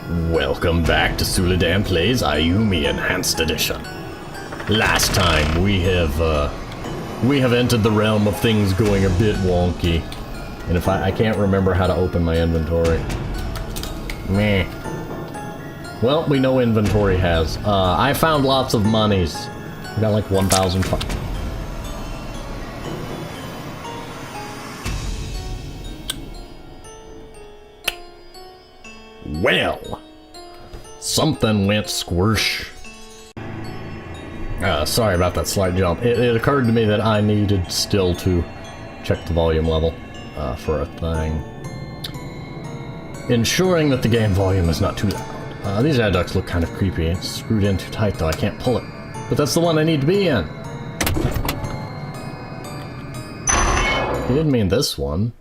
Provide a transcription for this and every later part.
Welcome back to Suladan Plays Ayumi Enhanced Edition. Last time we have entered the realm of things going a bit wonky. And if I can't remember how to open my inventory. Meh. Well, we know inventory has. I found lots of monies. I got like 1,000. Well, something went squish. Sorry about that slight jump. It occurred to me that I needed still to check the volume level for a thing. Ensuring that the game volume is not too loud. These air ducts look kind of creepy. It's screwed in too tight though, I can't pull it. But that's the one I need to be in. He didn't mean this one.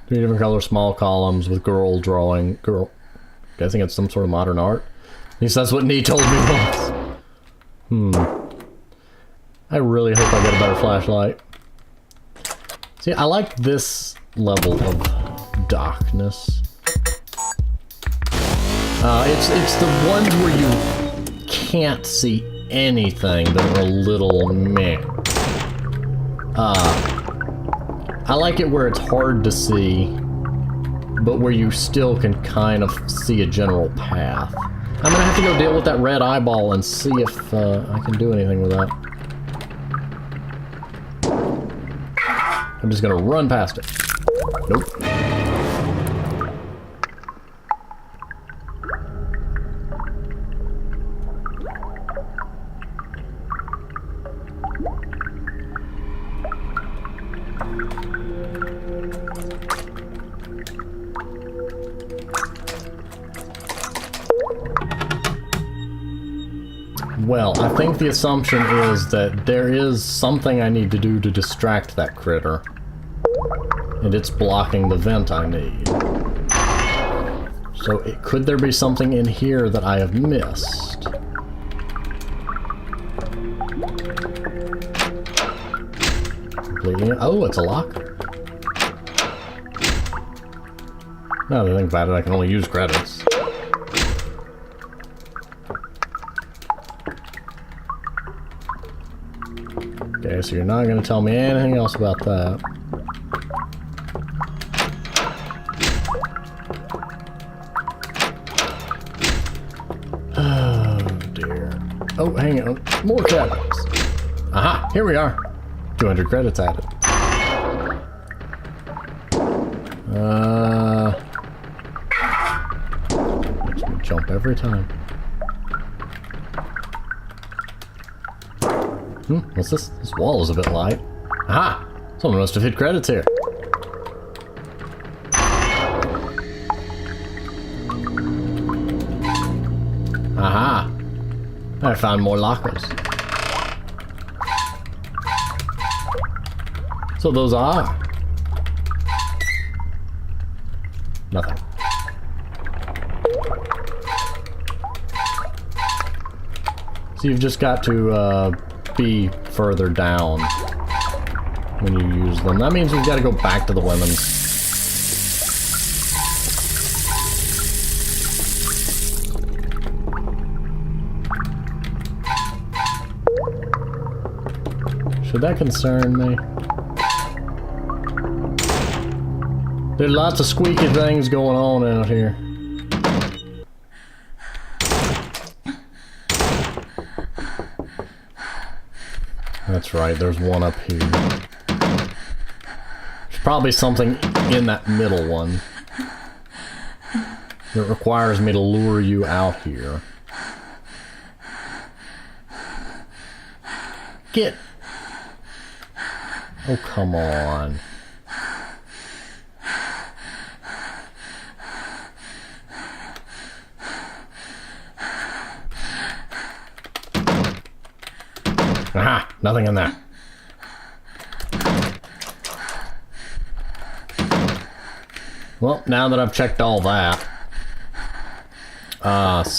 Three different color small columns with girl drawing. Girl. Guessing it's some sort of modern art. At least that's what Nee told me once. I really hope I get a better flashlight. See, I like this level of darkness. It's the ones where you can't see anything that are a little meh. I like it where it's hard to see, but where you still can kind of see a general path. I'm gonna have to go deal with that red eyeball and see if I can do anything with that. I'm just gonna run past it. Nope. Well, I think the assumption is that there is something I need to do to distract that critter. And it's blocking the vent I need. So, could there be something in here that I have missed? Completely. Oh, it's a locker. Now that I think about it, I can only use credits. Okay, so you're not going to tell me anything else about that. Oh, dear. Oh, hang on. More credits. Aha! Here we are. 200 credits added. Makes me jump every time. What's this? This wall is a bit light. Aha! Someone must have hit credits here. Aha! I found more lockers. So those are... nothing. So you've just got to, be further down when you use them. That means we've got to go back to the women's. Should that concern me? There's lots of squeaky things going on out here. That's right, there's one up here. There's probably something in that middle one that requires me to lure you out here. Get... oh, come on. Aha! Nothing in there. Well, now that I've checked all that,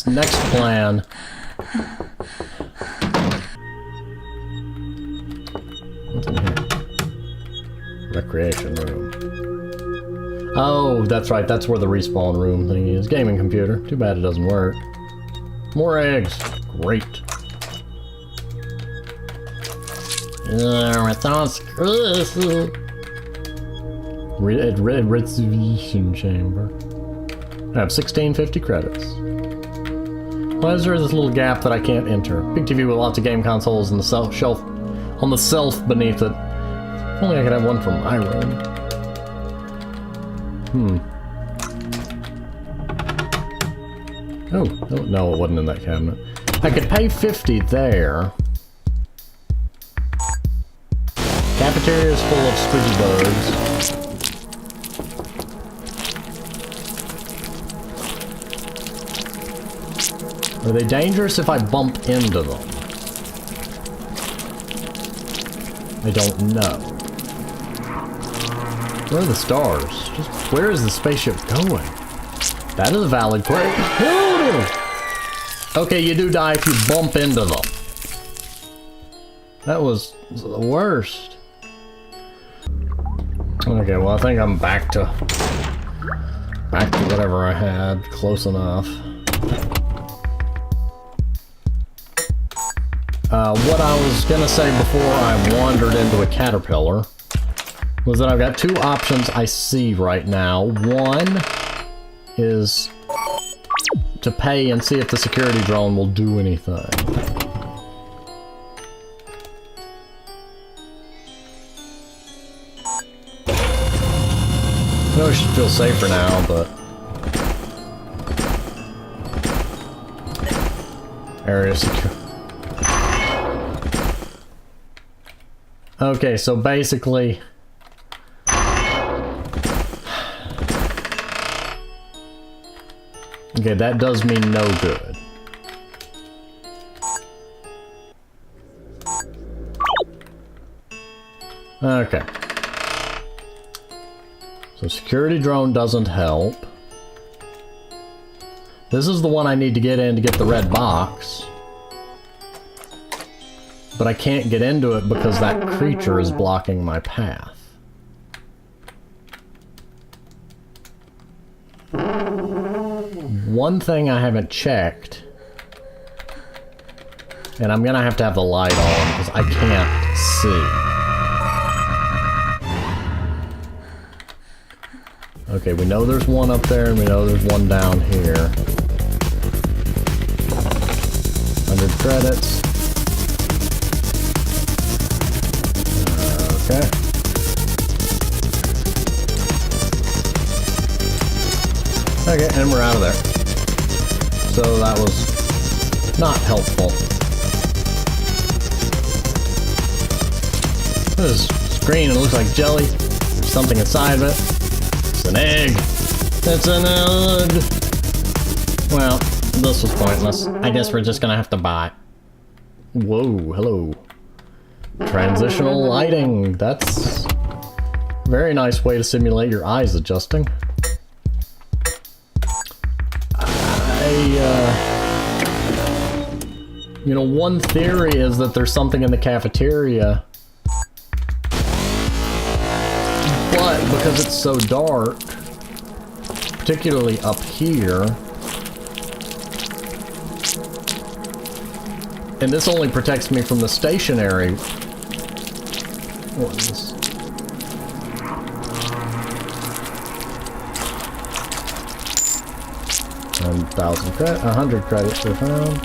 next plan What's in here? Recreation room. Oh, that's right. That's where the respawn room thing is. Gaming computer. Too bad it doesn't work. More eggs. Great. Red reservation chamber. I have 1650 credits. Why is there this little gap that I can't enter? Big TV with lots of game consoles and the shelf on the shelf beneath it. If only I could have one from my room. Oh, no, it wasn't in that cabinet. I could pay 50 there. Cafeteria is full of spooky bugs. Are they dangerous if I bump into them? I don't know. Where are the stars? Just where is the spaceship going? That is a valid question. Okay, you do die if you bump into them. That was the worst. Okay, well I think I'm back to whatever I had. Close enough. What I was gonna say before I wandered into a caterpillar was that I've got two options I see right now. One is to pay and see if the security drone will do anything. I know I should feel safer now, but... Area secure. Okay, so basically... Okay, that does me no good. Okay. So security drone doesn't help. This is the one I need to get in to get the red box. But I can't get into it because that creature is blocking my path. One thing I haven't checked, and I'm gonna have to have the light on because I can't see. Okay, we know there's one up there and we know there's one down here. 100 credits. Okay. Okay, and we're out of there. So that was not helpful. This is green and it looks like jelly. There's something inside of it. It's an egg. It's an egg. Well, this was pointless. I guess we're just gonna have to buy. Whoa, hello. Transitional lighting. That's a very nice way to simulate your eyes adjusting. You know, one theory is that there's something in the cafeteria, but because it's so dark, particularly up here, and this only protects me from the stationary ones. 100 credits were found.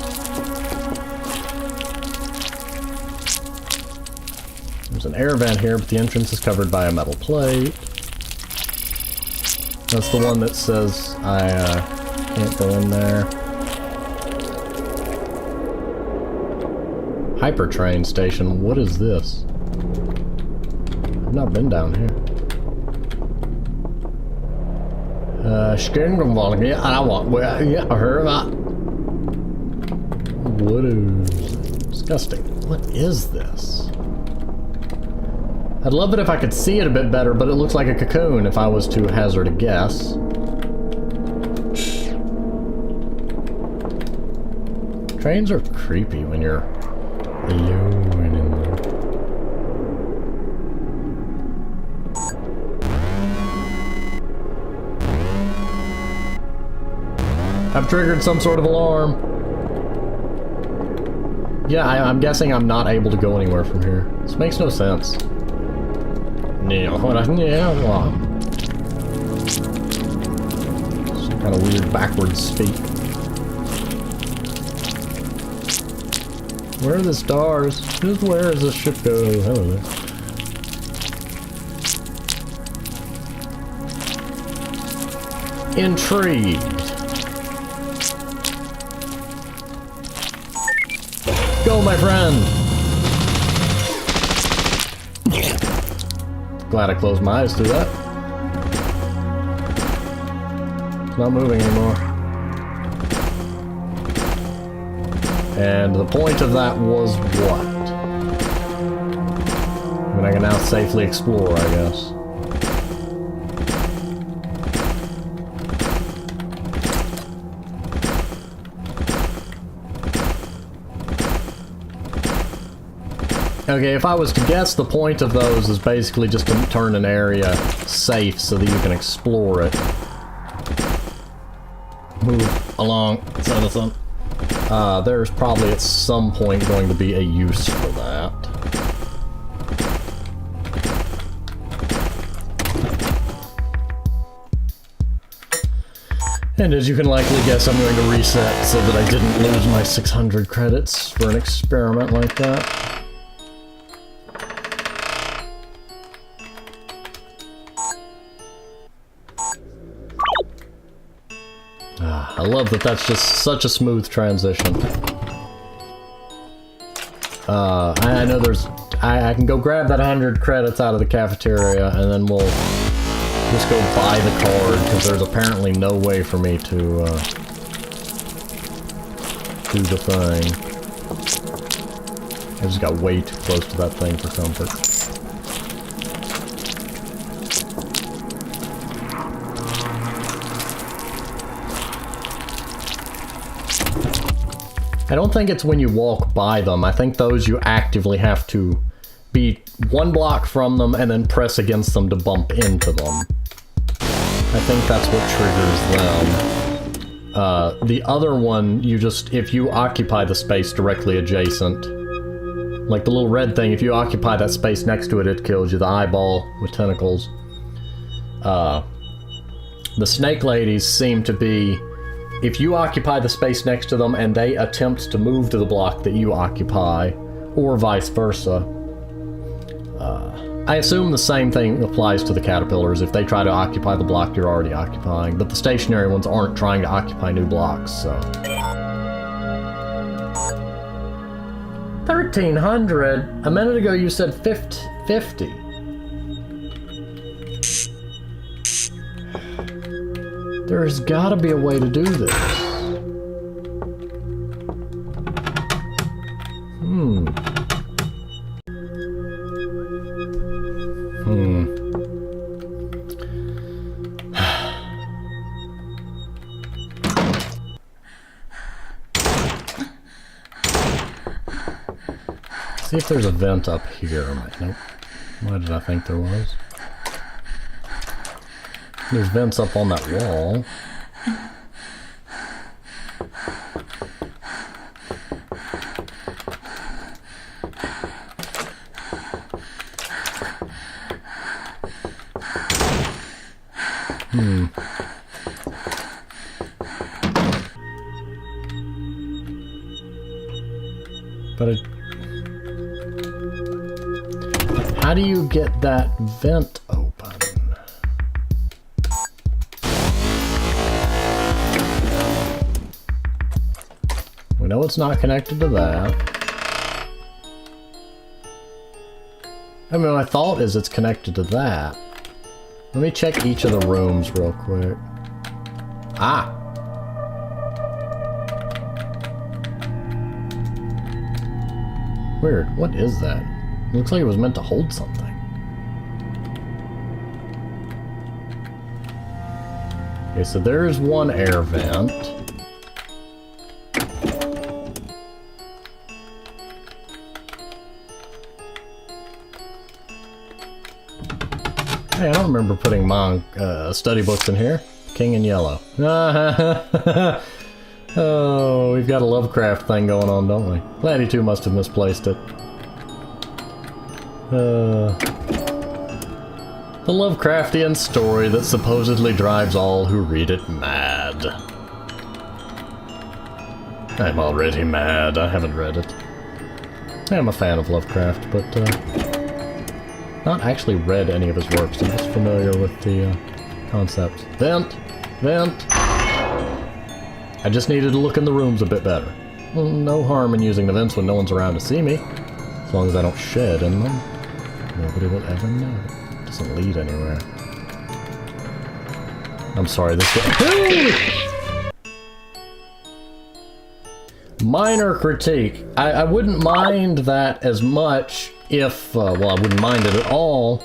There's an air vent here, but the entrance is covered by a metal plate. That's the one that says I can't go in there. Hypertrain station, what is this? I've not been down here. What is disgusting? What is this? I'd love it if I could see it a bit better, but it looks like a cocoon if I was to hazard a guess. Trains are creepy when you're alone in them. I've triggered some sort of alarm. Yeah, I'm guessing I'm not able to go anywhere from here. This makes no sense. Some kind of weird backwards speak. Where are the stars? Just where does this ship go? Hello. Intrigued. Go, my friend! Glad I closed my eyes through that. It's not moving anymore. And the point of that was what? I mean, I can now safely explore, I guess. Okay, if I was to guess, the point of those is basically just to turn an area safe so that you can explore it. Move along, son of son. There's probably at some point going to be a use for that. And as you can likely guess, I'm going to reset so that I didn't lose my 600 credits for an experiment like that. I love that that's just such a smooth transition. I know there's... I can go grab that 100 credits out of the cafeteria, and then we'll just go buy the card, because there's apparently no way for me to, do the thing. I just got way too close to that thing for comfort. I don't think it's when you walk by them. I think those you actively have to be one block from them and then press against them to bump into them. I think that's what triggers them. The other one, you just, if you occupy the space directly adjacent, like the little red thing, if you occupy that space next to it, it kills you. The eyeball with tentacles. The snake ladies seem to be... If you occupy the space next to them and they attempt to move to the block that you occupy, or vice versa, I assume the same thing applies to the caterpillars if they try to occupy the block you're already occupying, but the stationary ones aren't trying to occupy new blocks, so... 1,300? A minute ago you said 50. There's gotta be a way to do this. See if there's a vent up here. Nope. Why did I think there was? There's vents up on that wall. But how do you get that vent open? We know it's not connected to that. I mean, my thought is it's connected to that. Let me check each of the rooms real quick. Ah! Weird. What is that? It looks like it was meant to hold something. Okay, so there's one air vent. Hey, I don't remember putting my study books in here. King in yellow. Oh, we've got a Lovecraft thing going on, don't we? Glad you two must have misplaced it. The Lovecraftian story that supposedly drives all who read it mad. I'm already mad. I haven't read it. I'm a fan of Lovecraft, but not actually read any of his works. I'm just familiar with the concepts. Vent! Vent! I just needed to look in the rooms a bit better. Well, no harm in using the vents when no one's around to see me. As long as I don't shed in them. Nobody will ever know. It doesn't lead anywhere. I'm sorry, this guy. Minor critique. I wouldn't mind that as much if, well, I wouldn't mind it at all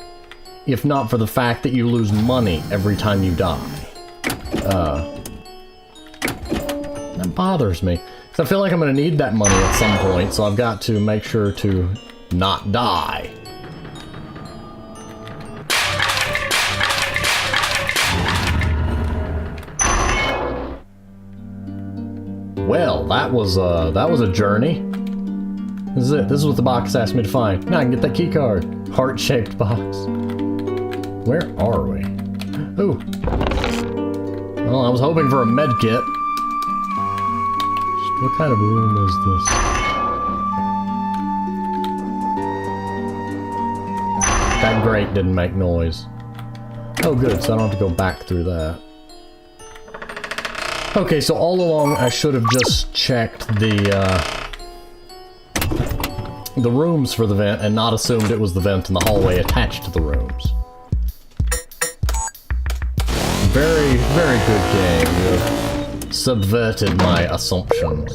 if not for the fact that you lose money every time you die. That bothers me. Because I feel like I'm going to need that money at some point, so I've got to make sure to not die. Well, that was a journey. This is it. This is what the box asked me to find. Now I can get that key card. Heart-shaped box. Where are we? Ooh. Well, I was hoping for a med kit. What kind of room is this? That grate didn't make noise. Oh good, so I don't have to go back through that. Okay, so all along I should have just checked the rooms for the vent and not assumed it was the vent in the hallway attached to the rooms. Very, very good game. You've subverted my assumptions.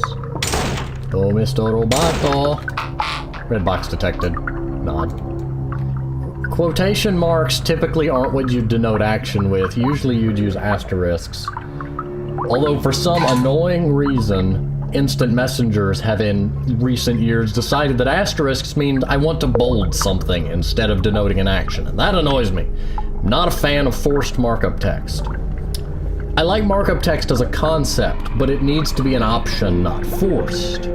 Oh, Mr. Roboto. Red box detected. Nod. Quotation marks typically aren't what you denote action with. Usually you'd use asterisks. Although for some annoying reason, instant messengers have in recent years decided that asterisks mean I want to bold something instead of denoting an action, and that annoys me. I'm not a fan of forced markup text. I like markup text as a concept, but it needs to be an option, not forced.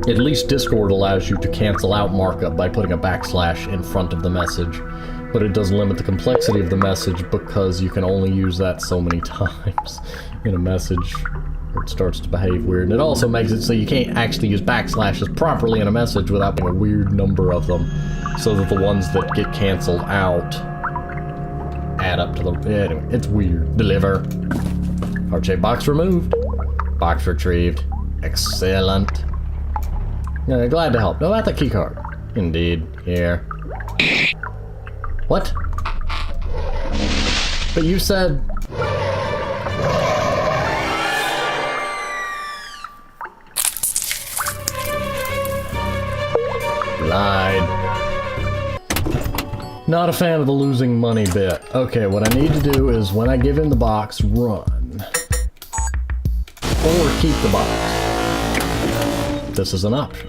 At least Discord allows you to cancel out markup by putting a backslash in front of the message, but it does limit the complexity of the message because you can only use that so many times in a message where it starts to behave weird. And it also makes it so you can't actually use backslashes properly in a message without being a weird number of them, so that the ones that get canceled out add up to the... Anyway, it's weird. Deliver. Heart-shaped box removed. Box retrieved. Excellent. Yeah, glad to help. No, about the key card. Indeed. Here. What? But you said... Lied. Not a fan of the losing money bit. Okay, what I need to do is when I give him the box, run. Or keep the box. This is an option.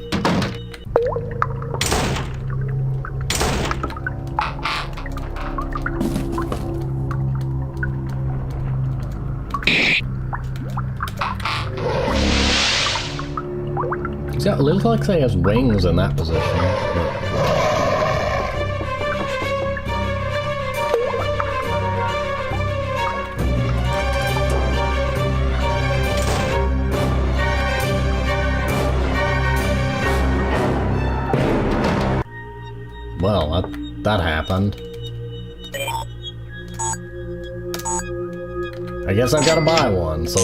See, it looks like he has wings in that position. Well, that happened. I guess I've got to buy one, so...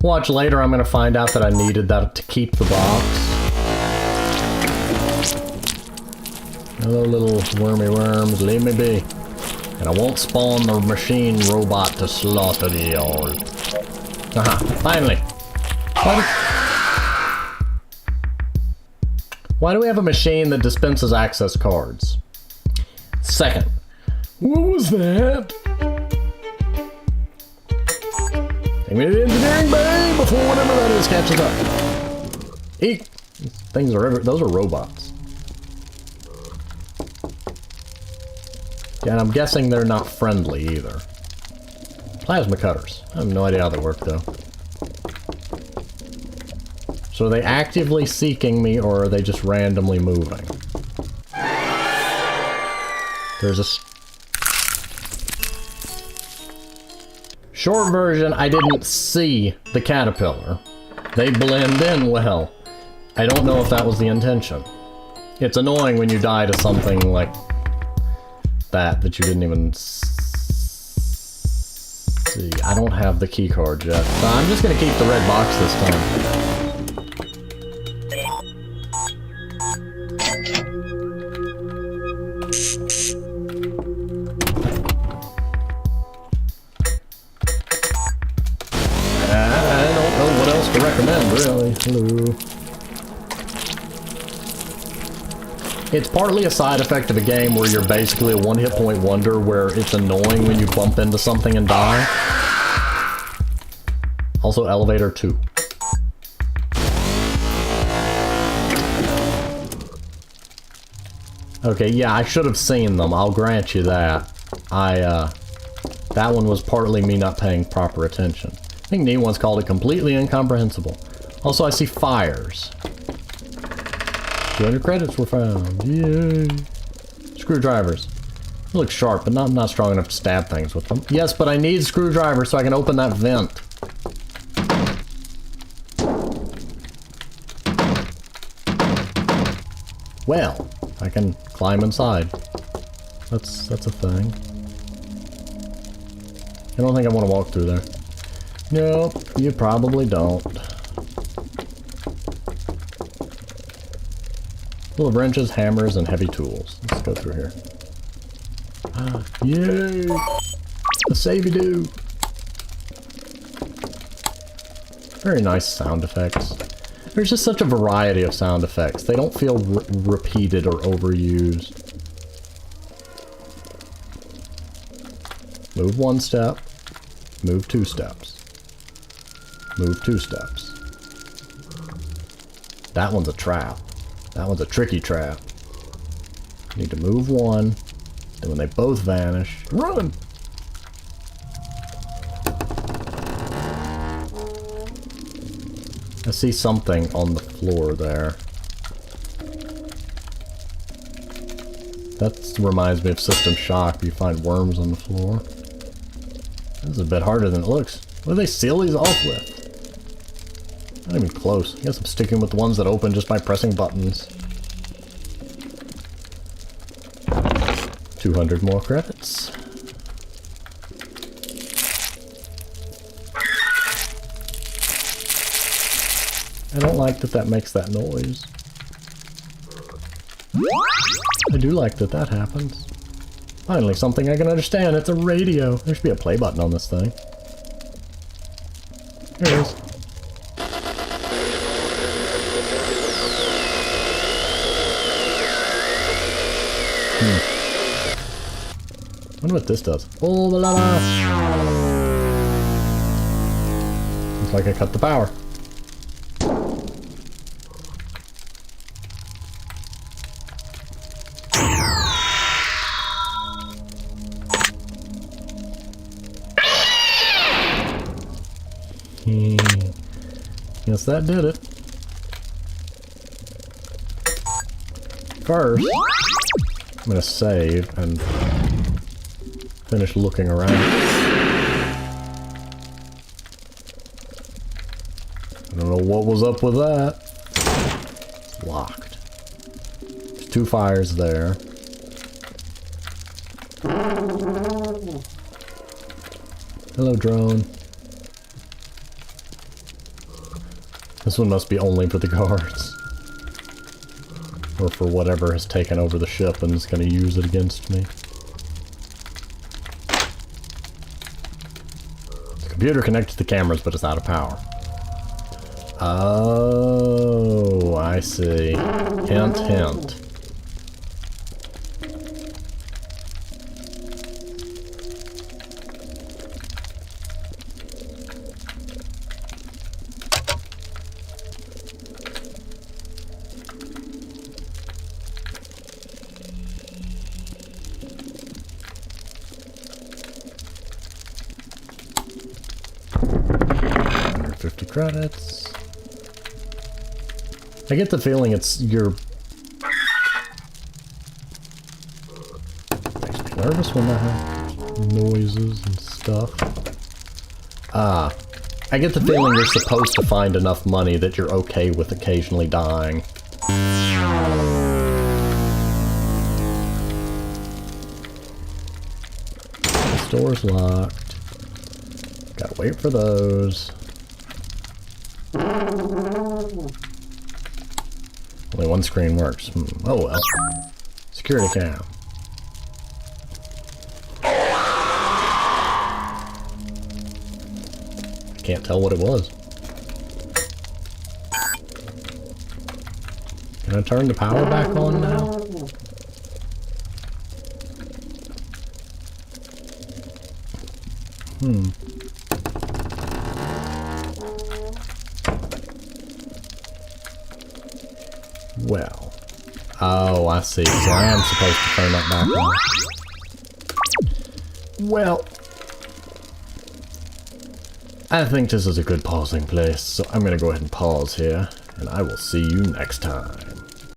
Watch later, I'm going to find out that I needed that to keep the box. Hello, little wormy worms, leave me be. And I won't spawn the machine robot to slaughter you all. Aha, finally. Why do we have a machine that dispenses access cards? Second. What was that? Take me to the engineering bay before whatever that is catches up. Eek! Things are those are robots. And I'm guessing they're not friendly either. Plasma cutters. I have no idea how they work though. So are they actively seeking me or are they just randomly moving? There's a... Short version, I didn't see the caterpillar. They blend in well. I don't know if that was the intention. It's annoying when you die to something like that you didn't even see. I don't have the key card yet. So I'm just gonna keep the red box this time. I don't know what else to recommend, really. Hello. It's partly a side effect of a game where you're basically a one hit point wonder where it's annoying when you bump into something and die. Also, elevator 2. Okay, yeah, I should have seen them, I'll grant you that. That one was partly me not paying proper attention. I think Neat once called it completely incomprehensible. Also, I see fires. 200 credits were found. Yay. Screwdrivers. They look sharp, but not strong enough to stab things with them. Yes, but I need screwdrivers so I can open that vent. Well, I can climb inside. That's a thing. I don't think I want to walk through there. No, you probably don't. Full of wrenches, hammers, and heavy tools. Let's go through here. Yay! A savey do! Very nice sound effects. There's just such a variety of sound effects. They don't feel repeated or overused. Move 1 step. Move 2 steps. Move 2 steps. That one's a trap. That one's a tricky trap. Need to move 1, then when they both vanish, run! I see something on the floor there. That reminds me of System Shock. You find worms on the floor. This is a bit harder than it looks. What do they seal these off with? Not even close. I guess I'm sticking with the ones that open just by pressing buttons. 200 more credits. I don't like that makes that noise. I do like that happens. Finally, something I can understand. It's a radio. There should be a play button on this thing. There it is. I wonder what this does. Oh, la la! Looks like I cut the power. Yes, that did it. First, I'm gonna save and finish looking around. I don't know what was up with that. It's locked. There's 2 fires there. Hello, drone. This one must be only for the guards. Or for whatever has taken over the ship and is going to use it against me. The computer connected to the cameras, but it's out of power. Oh, I see. Hint, hint. credits. I get the feeling it's your... Makes me nervous when I have noises and stuff. Ah. I get the feeling you're supposed to find enough money that you're okay with occasionally dying. The store's locked. Gotta wait for those. Only one screen works. Oh well. Security cam. Can't tell what it was. Can I turn the power back on now? Well. Oh, I see. So I am supposed to turn that back on. Well. I think this is a good pausing place, so I'm gonna go ahead and pause here, and I will see you next time.